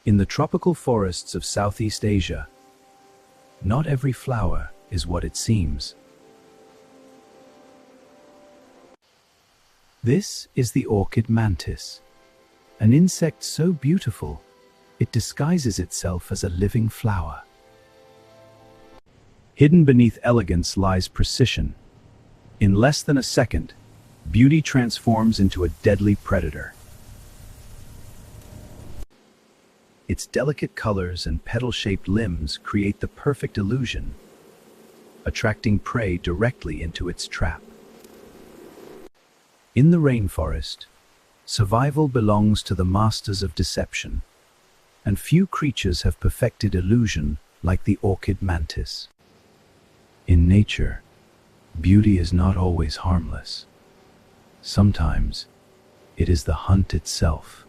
In the tropical forests of Southeast Asia, not every flower is what it seems. This is the orchid mantis, an insect so beautiful it disguises itself as a living flower. Hidden beneath elegance lies precision. In less than a second, beauty transforms into a deadly predator. Its delicate colors and petal-shaped limbs create the perfect illusion, attracting prey directly into its trap. In the rainforest, survival belongs to the masters of deception, and few creatures have perfected illusion like the orchid mantis. In nature, beauty is not always harmless. Sometimes, it is the hunt itself.